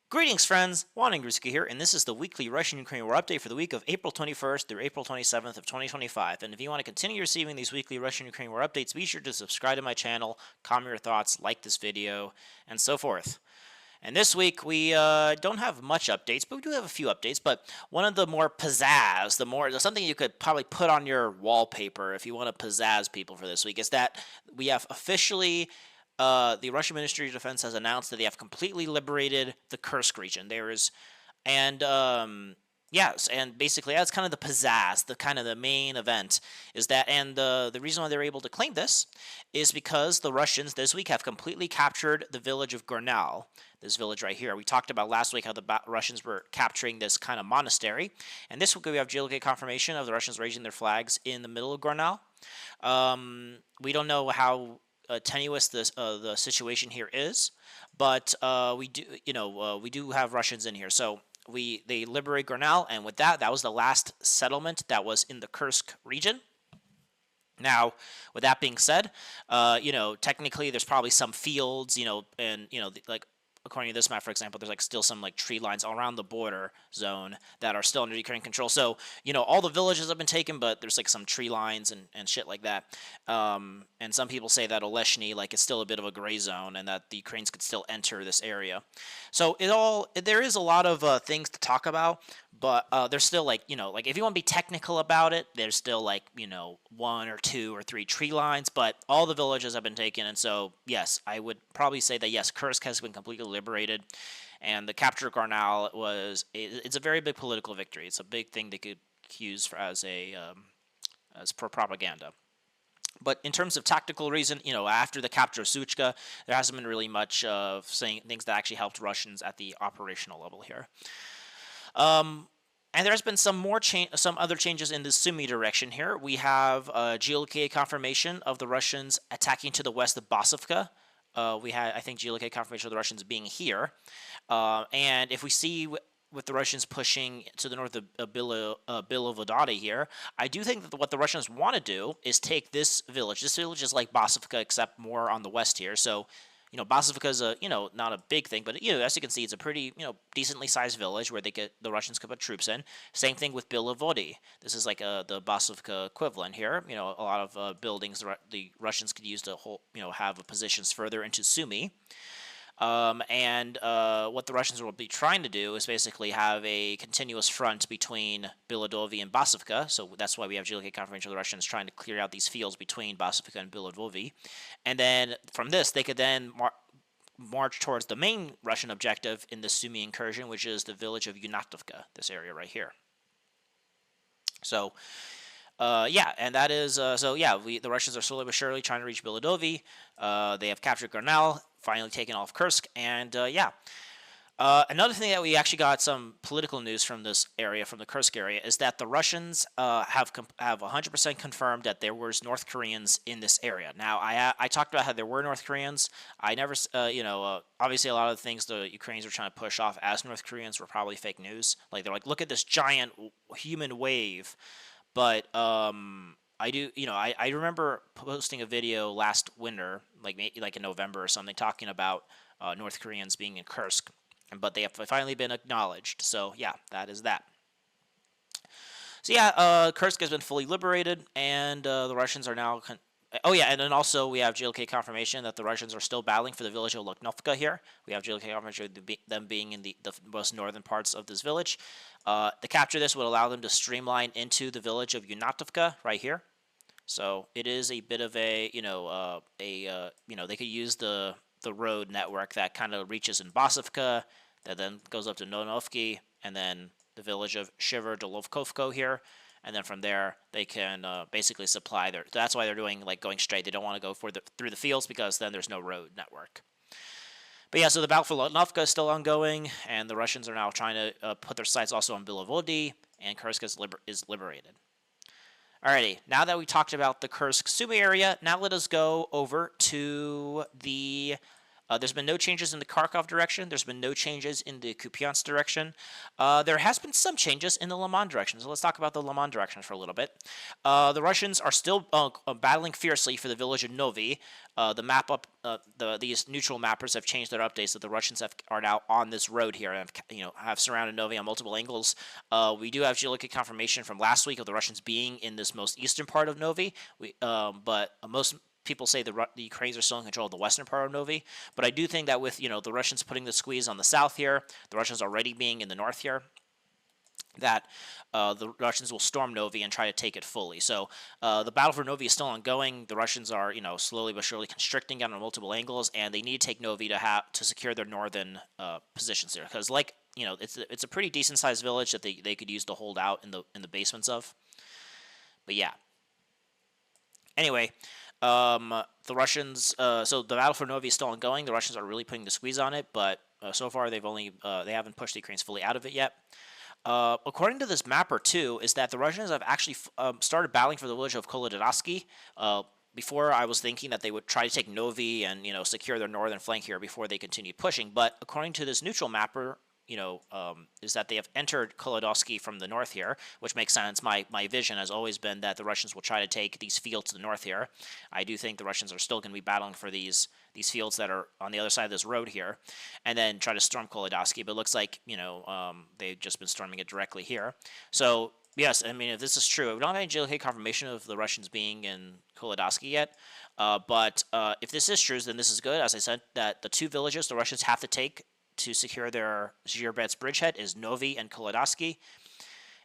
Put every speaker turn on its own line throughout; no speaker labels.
Greetings, friends! Sukha here, and this is the weekly Russian-Ukraine war update for the week of April 21st through April 27th of 2025. And if you want to continue receiving these weekly Russian-Ukraine war updates, be sure to subscribe to my channel, comment your thoughts, like this video, and so forth. And this week, we don't have much updates, but we do have a few updates. But one of the more pizzazz, something you could probably put on your wallpaper if you want to pizzazz people for this week, is that we have officially the Russian Ministry of Defense has announced that they have completely liberated the Kursk region. Yes, and basically that's kind of the pizzazz, the kind of the main event is that, and the reason why they're able to claim this is because the Russians this week have completely captured the village of Gornal, this village right here. We talked about last week how the Russians were capturing this kind of monastery, and this week we have geolocated confirmation of the Russians raising their flags in the middle of Gornal. We don't know how tenuous the situation here is, but we do have Russians in here, so they liberate Gornal, and with that was the last settlement that was in the Kursk region. Now, with that being said, technically there's probably some fields, and like according to this map, for example, there's still some tree lines all around the border zone that are still under Ukrainian control. So, all the villages have been taken, but there's some tree lines and shit like that. And some people say that Oleshny is still a bit of a gray zone and that the Ukrainians could still enter this area. So there is a lot of things to talk about, but there's still if you want to be technical about it, there's still one or two or three tree lines, but all the villages have been taken. And so, yes, I would probably say that, yes, Kursk has been completely liberated, and the capture of Gornal it's a very big political victory. It's a big thing they could use as for propaganda. But in terms of tactical reason, after the capture of Sukha, there hasn't been really much of saying things that actually helped Russians at the operational level here. And there's been some other changes in the Sumy direction here. We have geolocated confirmation of the Russians attacking to the west of Basovka. We had, I think, geolocated confirmation of the Russians being here. And if we see with the Russians pushing to the north of Bilovodady here, I do think that what the Russians want to do is take this village. This village is like Basovka, except more on the west here. So, Basovka is not a big thing, but as you can see, it's a pretty decently sized village where the Russians could put troops in. Same thing with Bilovody. This is like the Basovka equivalent here. A lot of buildings the Russians could use to have positions further into Sumy. What the Russians will be trying to do is basically have a continuous front between Bilodovi and Basovka. So that's why we have geolocated confirmation of the Russians trying to clear out these fields between Basovka and Bilodovi. And then from this, they could then march towards the main Russian objective in the Sumy incursion, which is the village of Yunatovka, this area right here. So, and that is, the Russians are slowly but surely trying to reach Bilodovi. They have captured Gornal, finally taken off Kursk, and another thing that we actually got some political news from this area, from the Kursk area, is that the Russians have 100% confirmed that there was North Koreans in this area. Now, I talked about how there were North Koreans. I never, obviously a lot of the things the Ukrainians were trying to push off as North Koreans were probably fake news. They're like, look at this giant human wave. But I remember posting a video last winter, like in November or something, talking about North Koreans being in Kursk, but they have finally been acknowledged. So yeah, that is that. So yeah, Kursk has been fully liberated, and the Russians are now. And then also we have geolocated confirmation that the Russians are still battling for the village of Loknovka here. We have geolocated confirmation of them being in the most northern parts of this village. The capture of this would allow them to streamline into the village of Yunatovka right here. So it is a bit of a, they could use the road network that kind of reaches in Basovka, that then goes up to Nonovki, and then the village of Shiver-Dolovkovko here. And then from there, they can basically supply their. That's why they're doing going straight. They don't want to go through the fields because then there's no road network. But yeah, so the battle for Lotnovka is still ongoing, and the Russians are now trying to put their sights also on Bilovody, and Kursk is liberated. Alrighty, now that we talked about the Kursk-Sumy area, now let us go over to the There's been no changes in the Kharkov direction. There's been no changes in the Kupiansk direction. There has been some changes in the Lyman direction. So let's talk about the Lyman direction for a little bit. The Russians are still battling fiercely for the village of Novi. The map up, these neutral mappers have changed their updates that the Russians are now on this road here and have surrounded Novi on multiple angles. We do have geolocated confirmation from last week of the Russians being in this most eastern part of Novi. But most people say the Ukrainians are still in control of the western part of Novi, but I do think that with the Russians putting the squeeze on the south here, the Russians already being in the north here, that the Russians will storm Novi and try to take it fully. So the battle for Novi is still ongoing. The Russians are slowly but surely constricting down on multiple angles, and they need to take Novi to secure their northern positions here, because it's a pretty decent sized village that they could use to hold out in the basements of. But yeah. Anyway. The Russians, so the battle for Novi is still ongoing. The Russians are really putting the squeeze on it, but so far they haven't pushed the Ukrainians fully out of it yet. According to this mapper too, is that the Russians have actually started battling for the village of Kolodarsky. Before I was thinking that they would try to take Novi and secure their northern flank here before they continue pushing, but according to this neutral mapper, is that they have entered Kolodarsky from the north here, which makes sense. My vision has always been that the Russians will try to take these fields to the north here. I do think the Russians are still going to be battling for these fields that are on the other side of this road here, and then try to storm Kolodarsky. But it looks like they've just been storming it directly here. So yes, I mean, if this is true, we don't have any geolocated confirmation of the Russians being in Kolodarsky yet. But if this is true, then this is good. As I said, that the two villages the Russians have to take to secure their Zhirobets bridgehead is Novi and Kolodarsky.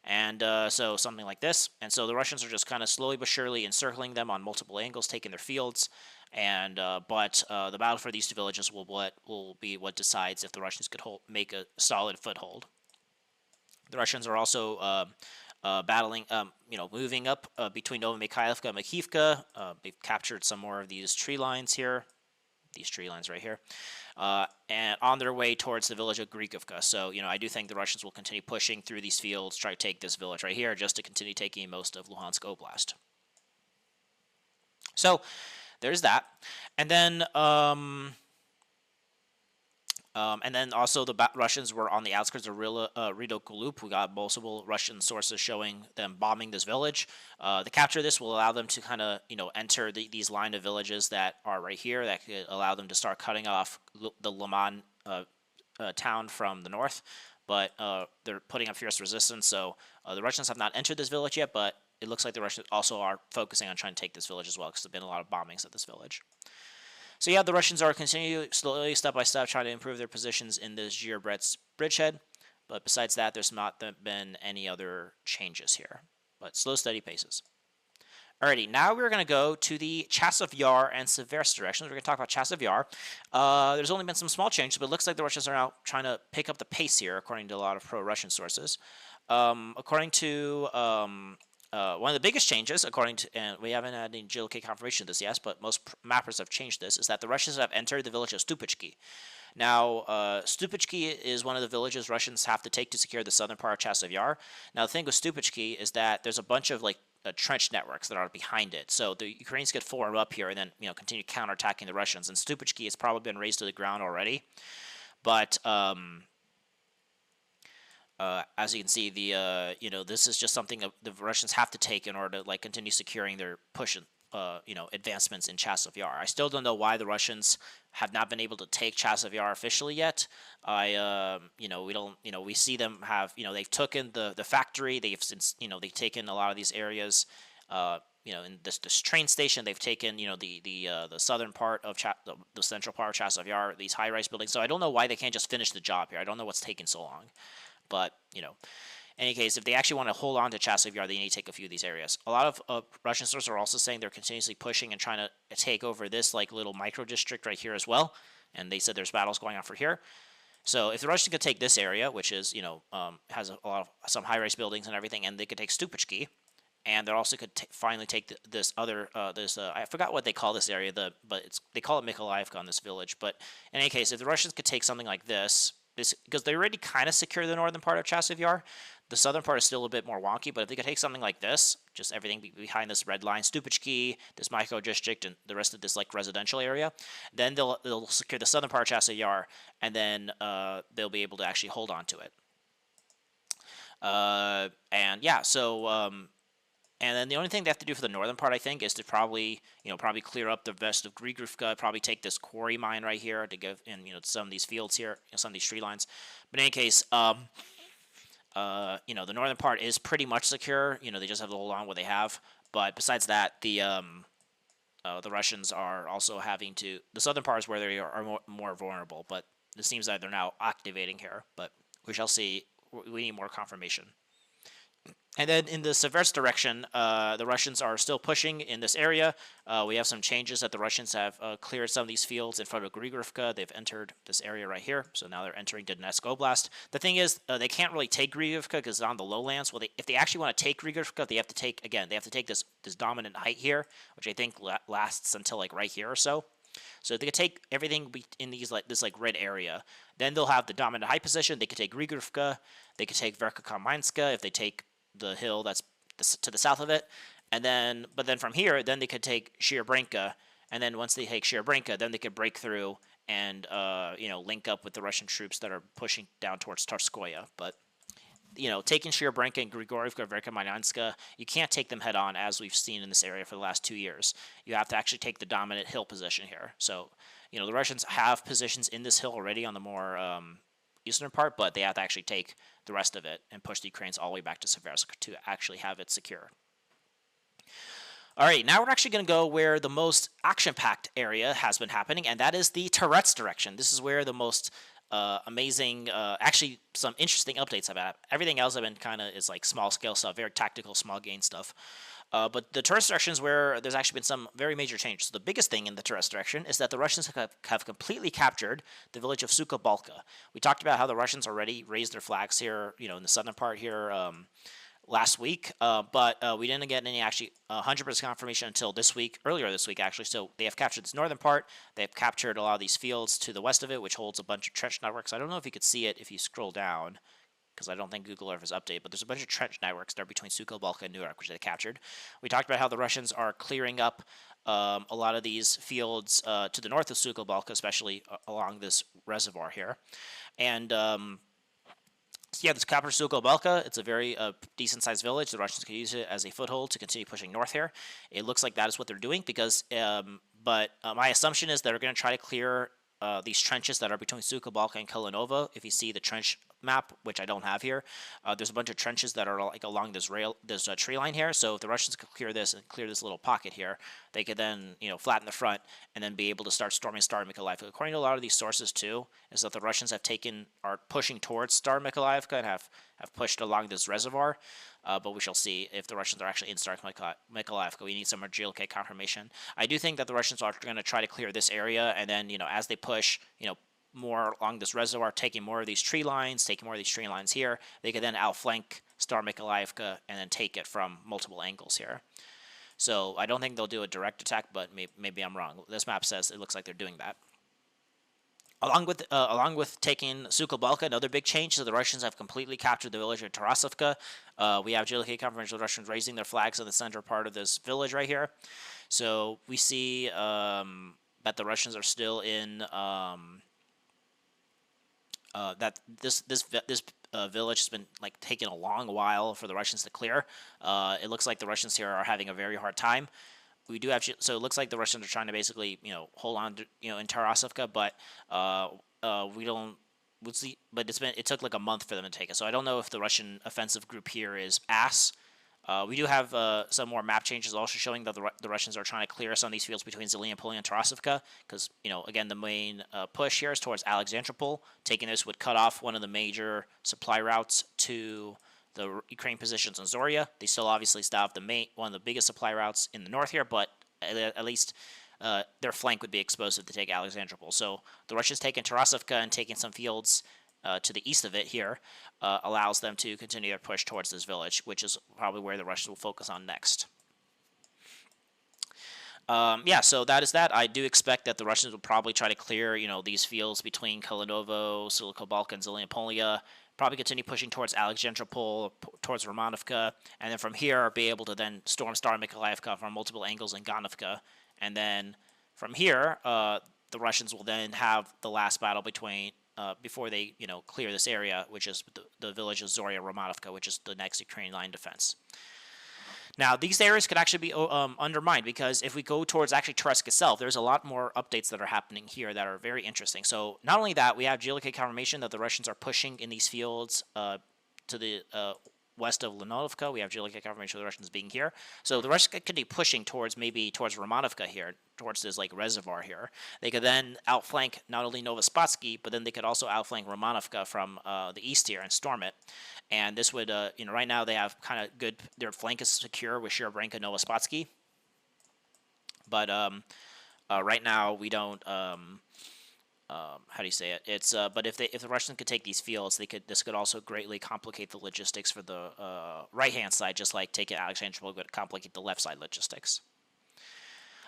And so something like this. And so the Russians are just kind of slowly but surely encircling them on multiple angles, taking their fields. And but the battle for these two villages will be what decides if the Russians could make a solid foothold. The Russians are also battling, moving up between Novomikhailivka and Makiivka. They've captured some more of these tree lines here. These tree lines right here. And on their way towards the village of Grigovka. So, I do think the Russians will continue pushing through these fields, try to take this village right here, just to continue taking most of Luhansk Oblast. So, there's that. And then, also the Russians were on the outskirts of Ridokulup. We got multiple Russian sources showing them bombing this village. The capture of this will allow them to kind of, enter these line of villages that are right here. That could allow them to start cutting off the Lyman town from the north. But they're putting up fierce resistance. So the Russians have not entered this village yet, but it looks like the Russians also are focusing on trying to take this village as well, because there have been a lot of bombings at this village. So yeah, the Russians are continuing slowly, step by step, trying to improve their positions in the Zhirobets bridgehead. But besides that, there's not been any other changes here. But slow, steady paces. Alrighty, now we're going to go to the Chasov Yar and Seversk directions. We're going to talk about Chasov Yar. There's only been some small changes, but it looks like the Russians are now trying to pick up the pace here, according to a lot of pro-Russian sources. According to one of the biggest changes, according to, and we haven't had any geolocated confirmation of this yet, but most mappers have changed this, is that the Russians have entered the village of Stupichki. Now, Stupichki is one of the villages Russians have to take to secure the southern part of Chasov Yar. Now, the thing with Stupichki is that there's a bunch of trench networks that are behind it. So the Ukrainians could form up here and then continue counterattacking the Russians. And Stupichki has probably been razed to the ground already. But as you can see, this is just something that the Russians have to take in order to continue securing their push advancements in Chasov Yar. I still don't know why the Russians have not been able to take Chasov Yar officially yet. We see them have, they've taken the factory. They've taken a lot of these areas. In this train station, they've taken, the southern part of the central part of Chasov Yar, these high-rise buildings. So I don't know why they can't just finish the job here. I don't know what's taking so long. But, in any case, if they actually want to hold on to Chasov Yar, they need to take a few of these areas. A lot of Russian sources are also saying they're continuously pushing and trying to take over this little micro district right here as well. And they said there's battles going on for here. So if the Russians could take this area, which is has a lot of some high-rise buildings and everything, and they could take Stupichki, and they also could finally take this other I forgot what they call this area, but they call it Mykolaiivka on this village. But in any case, if the Russians could take something like this because they already kind of secure the northern part of Chasov Yar, the southern part is still a bit more wonky, but if they could take something like this, just everything behind this red line, Stupachki, this micro district, and the rest of this like residential area, then they'll secure the southern part of Chasov Yar, and then they'll be able to actually hold on to it. And yeah, so and then the only thing they have to do for the northern part, I think, is to probably clear up the rest of Grigorivka, probably take this quarry mine right here to give in some of these fields here, some of these tree lines. But in any case, the northern part is pretty much secure. They just have to hold on what they have. But besides that, the Russians are also having to. The southern part is where they are more vulnerable. But it seems that they're now activating here. But we shall see. We need more confirmation. And then in the Seversk direction, the Russians are still pushing in this area. We have some changes that the Russians have cleared some of these fields in front of Grigorivka. They've entered this area right here. So now they're entering Dontesk Oblast. The thing is, they can't really take Grigorivka because it's on the lowlands. Well, if they actually want to take Grigorivka, they have to take this dominant height here, which I think lasts until like right here or so. So if they could take everything in these this red area, then they'll have the dominant height position. They could take Grigorivka. They could take Verkhomanska if they take the hill that's to the south of it, but then from here, then they could take Shirobrinka, and then once they take Shirobrinka, then they could break through and link up with the Russian troops that are pushing down towards Tarskoye. But taking Shirobrinka and Grigorivka, Verkhomanska, you can't take them head on, as we've seen in this area for the last 2 years. You have to actually take the dominant hill position here. So the Russians have positions in this hill already on the more eastern part, but they have to actually take the rest of it and push the Ukrainians all the way back to Seversk to actually have it secure. All right, now we're actually going to go where the most action-packed area has been happening, and that is the Toretsk direction. This is where the most amazing, actually some interesting updates have happened. Everything else have been is like small-scale stuff, very tactical, small-gain stuff. But the Toretsk direction is where there's actually been some very major changes. So the biggest thing in the Toretsk direction is that the Russians have completely captured the village of Sukha Balka. We talked about how the Russians already raised their flags here, in the southern part here last week. But we didn't get any actually 100% confirmation until earlier this week actually. So they have captured this northern part. They have captured a lot of these fields to the west of it, which holds a bunch of trench networks. I don't know if you could see it if you scroll down, because I don't think Google Earth has updated, but there's a bunch of trench networks there between Sukha, Balka, and Newark, which they captured. We talked about how the Russians are clearing up a lot of these fields to the north of Sukha, Balka, especially along this reservoir here. And yeah, this captured Sukha, Balka, it's a very decent-sized village. The Russians can use it as a foothold to continue pushing north here. It looks like that is what they're doing, because but my assumption is they're going to try to clear these trenches that are between Sukha, Balka, and Kalinova. If you see the trench map, which I don't have here, there's a bunch of trenches that are like along this tree line here. So if the Russians could clear this and clear this little pocket here, they could then flatten the front and then be able to start storming Star Mykolaievka. According to a lot of these sources too, is that the Russians are pushing towards Star Mykolaievka and have pushed along this reservoir. But we shall see if the Russians are actually in Star Mykolaievka. We need some more GLK confirmation. I do think that the Russians are going to try to clear this area, and then as they push more along this reservoir, taking more of these tree lines, here, they could then outflank Star Mykolaievka and then take it from multiple angles here. So I don't think they'll do a direct attack, but maybe I'm wrong. This map says it looks like they're doing that. Along with taking Sukha Balka, another big change is the Russians have completely captured the village of Tarasivka. We have GLK confirmation of the Russians raising their flags in the center part of this village right here. So we see that the Russians are still in that this village has been taking a long while for the Russians to clear. It looks like the Russians here are having a very hard time. We do have, so it looks like the Russians are trying to basically hold on to in Tarasivka, but we don't. We'll see. But it took like a month for them to take it. So I don't know if the Russian offensive group here is ass. We do have some more map changes also showing that the Russians are trying to clear some of these fields between Zelianpoli and Tarasivka, because again the main push here is towards Alexandropol. Taking this would cut off one of the major supply routes to the Ukraine positions in Zoria. They still obviously have one of the biggest supply routes in the north here, but at least their flank would be exposed if they take Alexandropol. So the Russians taking Tarasivka and taking some fields to the east of it here allows them to continue their push towards this village, which is probably where the Russians will focus on next. Yeah, so that is that. I do expect that the Russians will probably try to clear, these fields between Kalinovo, Silico Balka, and Zelepolia. Probably continue pushing towards Alexandropol, towards Romanovka, and then from here be able to then storm Star Mykolaievka from multiple angles in Ganovka, and then from here, the Russians will then have the last battle between before they clear this area, which is the village of Zoria Romanovka, which is the next Ukrainian line defense. Now, these areas could actually be undermined because if we go towards actually Toretsk itself, there's a lot more updates that are happening here that are very interesting. So not only that, we have geolocated confirmation that the Russians are pushing in these fields to the west of Lenovka. We have geolocated confirmation of the Russians being here. So the Russians could be pushing towards Romanovka here, towards this like reservoir here. They could then outflank not only Novospassky, but then they could also outflank Romanovka from the east here and storm it. And this would, right now they have kind of good, their flank is secure with Sherobrenka, Novospassky. But right now we don't, how do you say it? It's but if the Russians could take these fields, this could also greatly complicate the logistics for the right hand side, just like taking Alexandropol would complicate the left side logistics.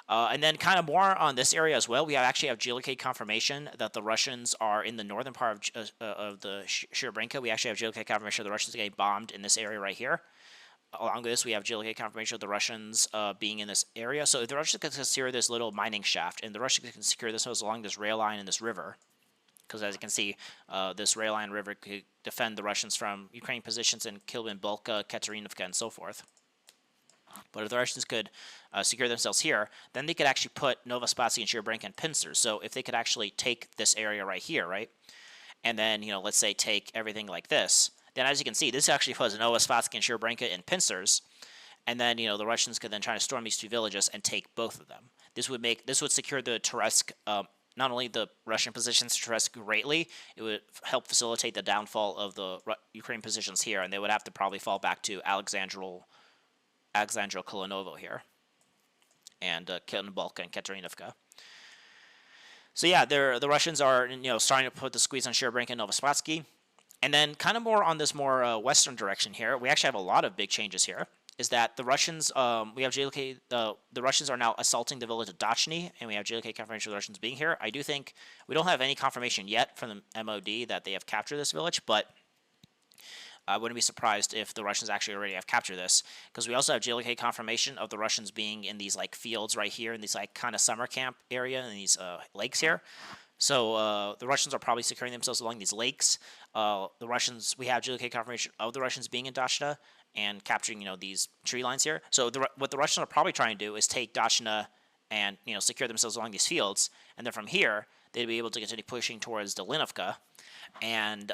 And then kind of more on this area as well, we actually have geolocated confirmation that the Russians are in the northern part of the Sherobrenka. We actually have geolocated confirmation of the Russians getting bombed in this area right here. Along with this, we have geolocated confirmation of the Russians being in this area. So if the Russians can secure this little mining shaft, and the Russians can secure this along this rail line and this river, because as you can see, this rail line river could defend the Russians from Ukrainian positions in Kilbin, Balka, Katerinovka, and so forth. But if the Russians could secure themselves here, then they could actually put Novospassky and Sherobrenka in pincers. So if they could actually take this area right here, right, and then, let's say take everything like this, then as you can see, this actually puts Novospassky and Sherobrenka in pincers, and then, the Russians could then try to storm these two villages and take both of them. This would secure the Toretsk, not only the Russian positions to Toretsk greatly, it would help facilitate the downfall of the Ukrainian positions here, and they would have to probably fall back to Alexandro Kalinovo here, and Balka and Katerinovka. So yeah, the Russians are starting to put the squeeze on Sherobrenka and Novospassky, and then kind of more on this more western direction here, we actually have a lot of big changes here. Is that the Russians? We have JLK. The Russians are now assaulting the village of Dachny, and we have JLK confirmation of the Russians being here. I do think we don't have any confirmation yet from the MOD that they have captured this village, but I wouldn't be surprised if the Russians actually already have captured this, because we also have JLK confirmation of the Russians being in these like fields right here, in these like kind of summer camp area, and these lakes here. So the Russians are probably securing themselves along these lakes. We have JLK confirmation of the Russians being in Dachna and capturing these tree lines here. So what the Russians are probably trying to do is take Dachna and secure themselves along these fields, and then from here they'd be able to continue pushing towards Dolinovka. And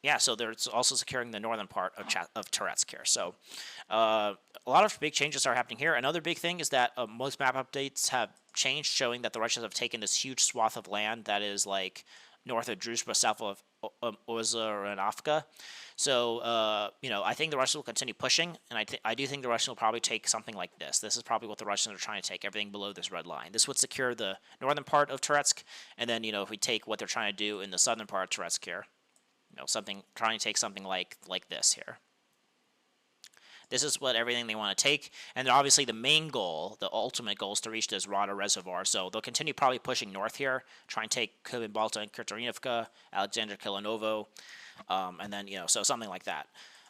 yeah, so they're also securing the northern part of Toretsk here. So a lot of big changes are happening here. Another big thing is that most map updates have changed, showing that the Russians have taken this huge swath of land that is like north of Druzhba, south of Ozeranovka. So I think the Russians will continue pushing, and I do think the Russians will probably take something like this. This is probably what the Russians are trying to take, everything below this red line. This would secure the northern part of Toretsk, and then if we take what they're trying to do in the southern part of Toretsk here, trying to take something like this here. This is everything they want to take, and then obviously the main goal, the ultimate goal, is to reach this Rada Reservoir. So they'll continue probably pushing north here, try and take Kubin, Balta, and Katerinovka, Alexander Kilinovo, and then so something like that.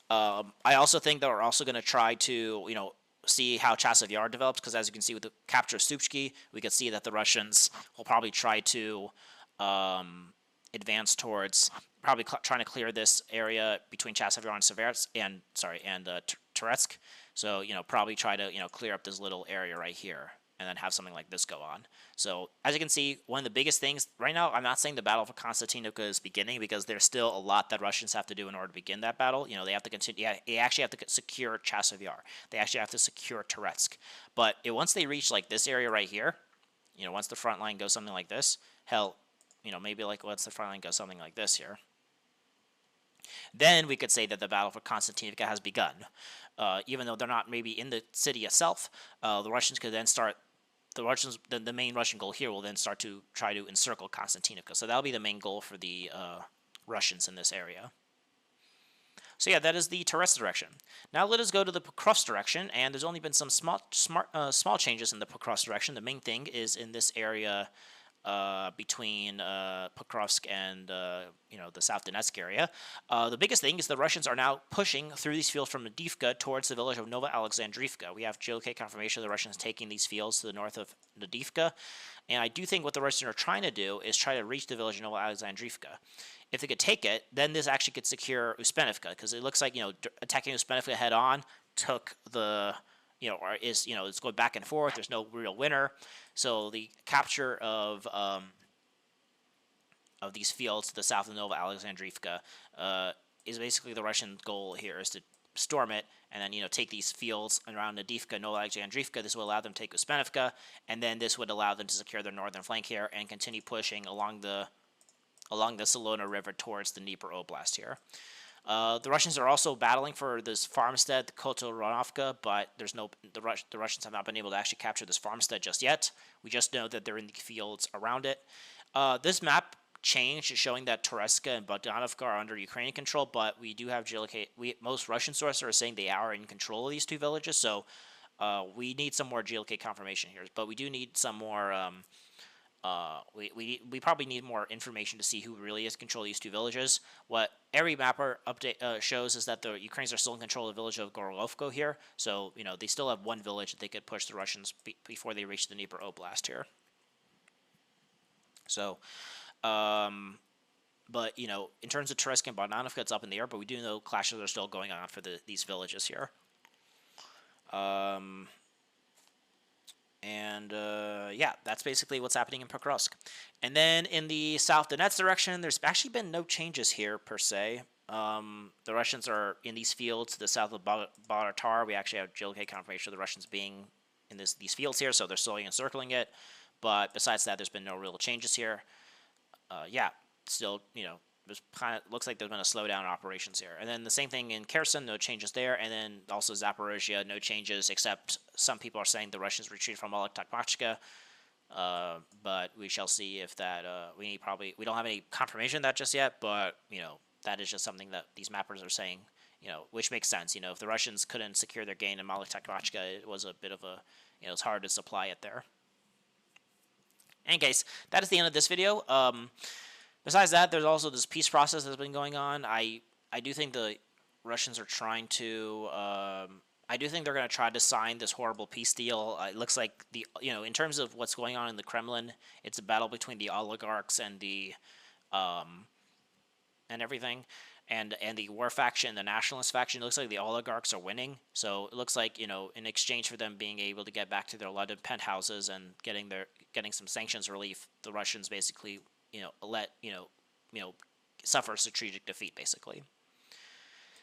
I also think that we're also going to try to see how Chasov Yar develops, because as you can see with the capture of Supchki, we can see that the Russians will probably try to advance towards trying to clear this area between Chasov Yar and Seversk and Toretsk. So probably try to clear up this little area right here, and then have something like this go on. So as you can see, one of the biggest things right now, I'm not saying the battle for Konstantinovka is beginning, because there's still a lot that Russians have to do in order to begin that battle. They have to continue. Yeah, they actually have to secure Chasov Yar. They actually have to secure Toretsk. But once they reach like this area right here, once the front line goes something like this, hell, maybe like once the front line goes something like this here, then we could say that the battle for Konstantinovka has begun. Even though they're not maybe in the city itself, the Russians could then start. The main Russian goal here will then start to try to encircle Konstantinovka. So that'll be the main goal for the Russians in this area. So yeah, that is the Toretsk direction. Now let us go to the Pokrovsk direction, and there's only been some small changes in the Pokrovsk direction. The main thing is in this area between Pokrovsk and the South Donetsk area. The biggest thing is the Russians are now pushing through these fields from Nadivka towards the village of Nova Alexandrivka. We have geolocated confirmation of the Russians taking these fields to the north of Nadivka, and I do think what the Russians are trying to do is try to reach the village of Nova Alexandrivka. If they could take it, then this actually could secure Uspenivka, because it looks like attacking Uspenivka head on took the it's going back and forth. There's no real winner. So the capture of these fields to the south of Nova Alexandrivka is basically the Russian goal here, is to storm it and then take these fields around Nadivka, Nova Alexandrivka. This will allow them to take Uspenivka, and then this would allow them to secure their northern flank here and continue pushing along the Salona River towards the Dnieper Oblast here. The Russians are also battling for this farmstead, Kotorovka, but the Russians have not been able to actually capture this farmstead just yet. We just know that they're in the fields around it. This map changed, showing that Toretsk and Bogdanovka are under Ukrainian control, but we do have most Russian sources are saying they are in control of these two villages, so we need some more GLK confirmation here. But we do need some more. We probably need more information to see who really is in control of these two villages. What every mapper update shows is that the Ukrainians are still in control of the village of Gorlovko here. So they still have one village that they could push the Russians before they reach the Dnieper Oblast here. So, but in terms of Toretsk and Bogdanovka, it's up in the air. But we do know clashes are still going on for these villages here. Yeah, that's basically what's happening in Pokrovsk. And then in the South Donetsk direction, there's actually been no changes here per se. The Russians are in these fields to the south of Baratar. We actually have GLK confirmation of the Russians being in these fields here, so they're slowly encircling it. But besides that, there's been no real changes here. Yeah, still, it looks like there's been a slowdown in operations here. And then the same thing in Kherson, no changes there. And then also Zaporozhye, no changes, except some people are saying the Russians retreat from Takmachka. But we shall see if that, we don't have any confirmation of that just yet, but, that is just something that these mappers are saying, which makes sense. If the Russians couldn't secure their gain in Takmachka, it was a bit of a, it's hard to supply it there. In any case, that is the end of this video. Besides that, there's also this peace process that's been going on. I do think the Russians are trying to. I do think they're going to try to sign this horrible peace deal. It looks like in terms of what's going on in the Kremlin, it's a battle between the oligarchs and the, and everything, and the war faction, the nationalist faction. It looks like the oligarchs are winning. So it looks like in exchange for them being able to get back to their London penthouses and getting some sanctions relief, the Russians basically. Suffer strategic defeat, basically.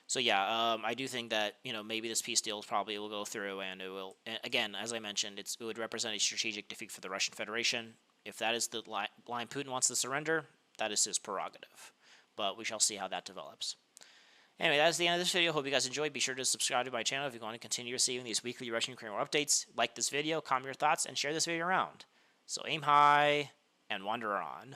So yeah, I do think that maybe this peace deal probably will go through, and it will. Again, as I mentioned, it would represent a strategic defeat for the Russian Federation. If that is the line Putin wants to surrender, that is his prerogative. But we shall see how that develops. Anyway, that is the end of this video. Hope you guys enjoyed. Be sure to subscribe to my channel if you want to continue receiving these weekly Russian-Ukrainian war updates. Like this video, comment your thoughts, and share this video around. So aim high and wander on.